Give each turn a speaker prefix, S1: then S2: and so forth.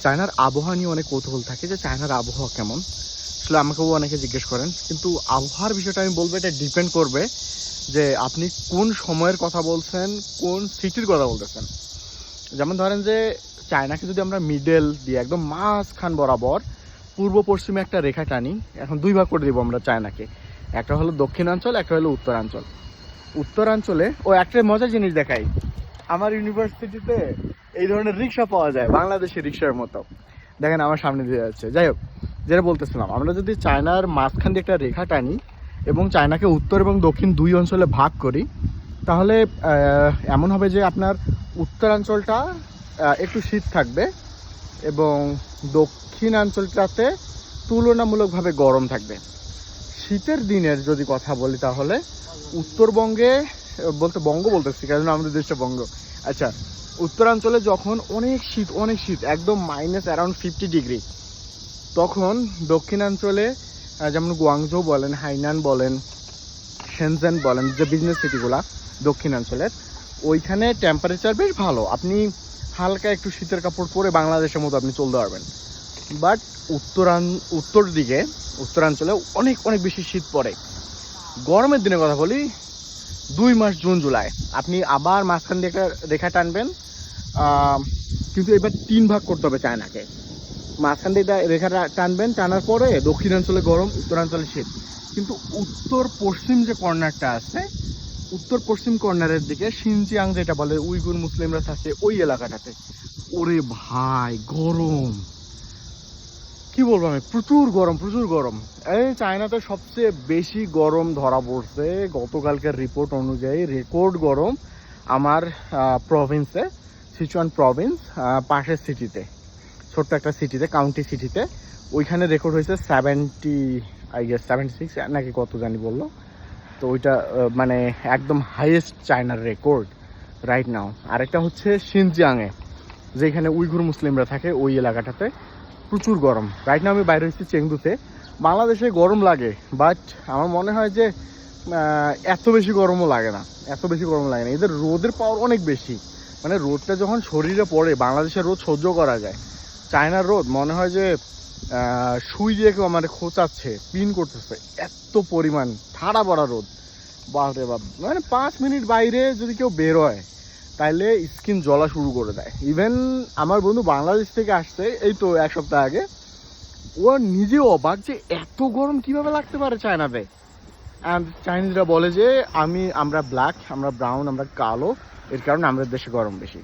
S1: চায়নার আবহাওয়া নিয়ে অনেক কৌতূহল থাকে যে চায়নার আবহাওয়া কেমন। আসলে আমাকেও অনেকে জিজ্ঞেস করেন, কিন্তু আবহাওয়ার বিষয়টা আমি বলবো এটা ডিপেন্ড করবে যে আপনি কোন সময়ের কথা বলছেন, কোন সিটির কথা বলতেছেন। যেমন ধরেন যে চায়নাকে যদি আমরা মিডল দিয়ে একদম মাঝখান বরাবর পূর্ব পশ্চিমে একটা রেখা টানি, এখন দুই ভাগ করে দিব আমরা চায়নাকে, একটা হলো দক্ষিণাঞ্চল, একটা হলো উত্তরাঞ্চল। উত্তরাঞ্চলে একটা মজার জিনিস দেখাই, আমার ইউনিভার্সিটিতে এই ধরনের রিক্সা পাওয়া যায়, বাংলাদেশের রিক্সার মতো। দেখেন আমার সামনে দিয়ে যাচ্ছে। যাই হোক, যেটা বলতেছিলাম, আমরা যদি চায়নার মাঝখান দিয়ে একটা রেখা টানি এবং চায়নাকে উত্তর এবং দক্ষিণ দুই অঞ্চলে ভাগ করি, তাহলে এমন হবে যে আপনার উত্তরাঞ্চলটা একটু শীত থাকবে এবং দক্ষিণাঞ্চলটাতে তুলনামূলকভাবে গরম থাকবে। শীতের দিনের যদি কথা বলি তাহলে উত্তরবঙ্গে, বঙ্গ বলতেছি কারণ আমাদের দেশটা বঙ্গ, আচ্ছা, উত্তরাঞ্চলে যখন অনেক শীত একদম -অ্যারাউন্ড 50 ডিগ্রি, তখন দক্ষিণাঞ্চলে যেমন গুয়াংজৌ বলেন, হাইনান বলেন, শেনজেন বলেন, যে বিজনেস সিটিগুলা দক্ষিণাঞ্চলের, ওইখানে টেম্পারেচার বেশ ভালো, আপনি হালকা একটু শীতের কাপড় পরে বাংলাদেশের মতো আপনি চলতে পারবেন। বাট উত্তর দিকে উত্তরাঞ্চলে অনেক বেশি শীত পড়ে। গরমের দিনের কথা বলি, 2 মাস জুন জুলাই আপনি আবার মাঝখান দিয়ে একটা রেখা টানবেন, কিন্তু এবার 3 ভাগ করতে হবে চায়নাকে। মাঝখান দিয়ে রেখা টানবেন, টানার পরে দক্ষিণাঞ্চলে গরম, উত্তরাঞ্চলে শীত। কিন্তু উত্তর পশ্চিম যে কর্নারটা আছে, উত্তর পশ্চিম কর্নারের দিকে সিনজিয়াং যেটা বলে, উইগুর মুসলিমরা থাকে ওই এলাকাটাতে, ওরে ভাই গরম, কি বলবো আমি, প্রচুর গরম। এই চায়নাতে সবচেয়ে বেশি গরম ধরা পড়ছে গতকালকার রিপোর্ট অনুযায়ী, রেকর্ড গরম আমার প্রভিন্সে, সিচুয়ান প্রভিন্স, পাশের সিটিতে, ছোট্ট একটা সিটিতে, কাউন্টি সিটিতে, ওইখানে রেকর্ড হয়েছে 76 নাকি কত জানি বললো। তো ওইটা মানে একদম হাইয়েস্ট চায়নার রেকর্ড রাইট নাও। আরেকটা হচ্ছে সিনজিয়াংয়ে, যেখানে উইঘুর মুসলিমরা থাকে, ওই এলাকাটাতে প্রচুর গরম। রাইট নাও আমি বাইরে হচ্ছি চেংদুতে। বাংলাদেশে গরম লাগে, বাট আমার মনে হয় যে এত বেশি গরমও লাগে না, এদের রোদের পাওয়ার অনেক বেশি, মানে রোদটা যখন শরীরে পড়ে, বাংলাদেশের রোদ সহ্য করা যায়, চায়নার রোদ মনে হয় যে সুই দিয়ে কেউ আমার খোঁচাচ্ছে, পিন করতেছে, এত পরিমাণ ঠাড়া পড়া রোদ, বাপরে বাপ। মানে 5 মিনিট বাইরে যদি কেউ বের হয় তাইলে স্কিন জ্বলা শুরু করে দেয়। ইভেন আমার বন্ধু বাংলাদেশ থেকে আসছে এই তো 1 সপ্তাহ আগে, ও নিজেও অবাক যে এত গরম কিভাবে লাগতে পারে চায়নাতে। অ্যান্ড চাইনিজরা বলে যে আমরা ব্ল্যাক, আমরা ব্রাউন, আমরা কালো, এর কারণে আমাদের দেশে গরম বেশি।